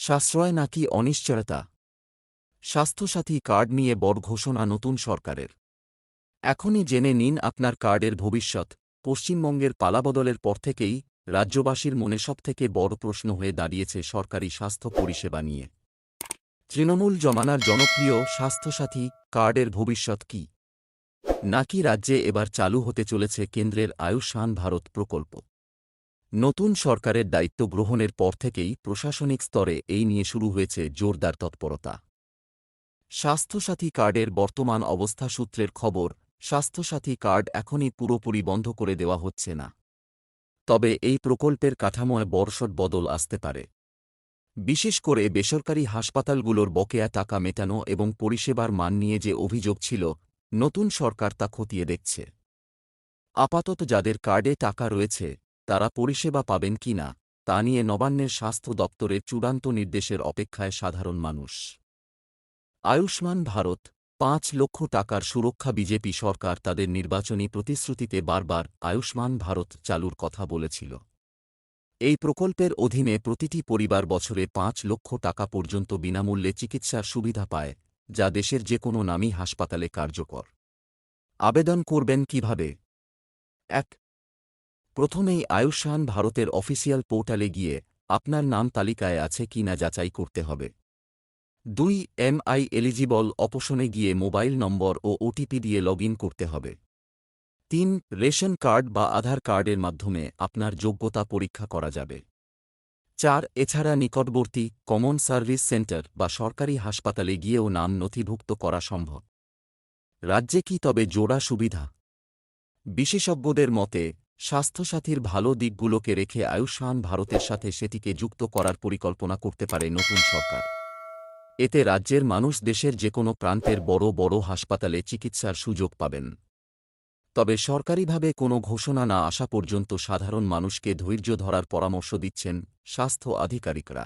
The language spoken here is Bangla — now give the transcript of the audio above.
সাশ্রয় নাকি অনিশ্চয়তা? স্বাস্থ্যসাথী কার্ড নিয়ে বড় ঘোষণা নতুন সরকারের। এখনই জেনে নিন আপনার কার্ডের ভবিষ্যৎ। পশ্চিমবঙ্গের পালাবদলের পর থেকেই রাজ্যবাসীর মনে সবথেকে বড় প্রশ্ন হয়ে দাঁড়িয়েছে সরকারি স্বাস্থ্য পরিষেবা নিয়ে। তৃণমূল জমানার জনপ্রিয় স্বাস্থ্যসাথী কার্ডের ভবিষ্যৎ কি? নাকি রাজ্যে এবার চালু হতে চলেছে কেন্দ্রের আয়ুষ্মান ভারত প্রকল্প? নতুন সরকারের দায়িত্ব গ্রহণের পর থেকেই প্রশাসনিক স্তরে এই নিয়ে শুরু হয়েছে জোরদার তৎপরতা। স্বাস্থ্যসাথী কার্ডের বর্তমান অবস্থা সূত্রের খবর, স্বাস্থ্যসাথী কার্ড এখনই পুরোপুরি বন্ধ করে দেওয়া হচ্ছে না। তবে এই প্রকল্পের কাঠামোয় বড়সড় বদল আসতে পারে। বিশেষ করে বেসরকারি হাসপাতালগুলোর বকেয়া টাকা মেটানো এবং পরিষেবার মান নিয়ে যে অভিযোগ ছিল, নতুন সরকার তা খতিয়ে দেখছে। আপাতত যাদের কার্ডে টাকা রয়েছে তারা পরিষেবা পাবেন কিনা তা নিয়ে নবান্নের স্বাস্থ্য দপ্তরের চূড়ান্ত নির্দেশের অপেক্ষায় সাধারণ মানুষ। আয়ুষ্মান ভারত ৫ লক্ষ টাকার সুরক্ষা। বিজেপি সরকার তাদের নির্বাচনী প্রতিশ্রুতিতে বারবার আয়ুষ্মান ভারত চালুর কথা বলেছিল। এই প্রকল্পের অধীনে প্রতিটি পরিবার বছরে ৫ লক্ষ টাকা পর্যন্ত বিনামূল্যে চিকিৎসার সুবিধা পায়, যা দেশের যে কোনো নামী হাসপাতালে কার্যকর। আবেদন করবেন কিভাবে? ১. প্রথমেই আয়ুষ্মান ভারতের অফিসিয়াল পোর্টালে গিয়ে আপনার নাম তালিকায় আছে কিনা যাচাই করতে হবে। ২. এমআই এলিজিবল অপশনে গিয়ে মোবাইল নম্বর ও ওটিপি দিয়ে লগইন করতে হবে। ৩. রেশন কার্ড বা আধার কার্ডের মাধ্যমে আপনার যোগ্যতা পরীক্ষা করা যাবে। ৪. এছাড়া নিকটবর্তী কমন সার্ভিস সেন্টার বা সরকারি হাসপাতালে গিয়েও নাম নথিভুক্ত করা সম্ভব। রাজ্যে কি তবে জোড়া সুবিধা? বিশেষজ্ঞদের মতে স্বাস্থ্যসাথীর ভালো দিকগুলোকে রেখে আয়ুষ্মান ভারতের সাথে সেটিকে যুক্ত করার পরিকল্পনা করতে পারে নতুন সরকার। এতে রাজ্যের মানুষ দেশের যে কোনো প্রান্তের বড় বড় হাসপাতালে চিকিৎসার সুযোগ পাবেন। তবে সরকারিভাবে কোনো ঘোষণা না আসা পর্যন্ত সাধারণ মানুষকে ধৈর্য ধরার পরামর্শ দিচ্ছেন স্বাস্থ্য আধিকারিকরা।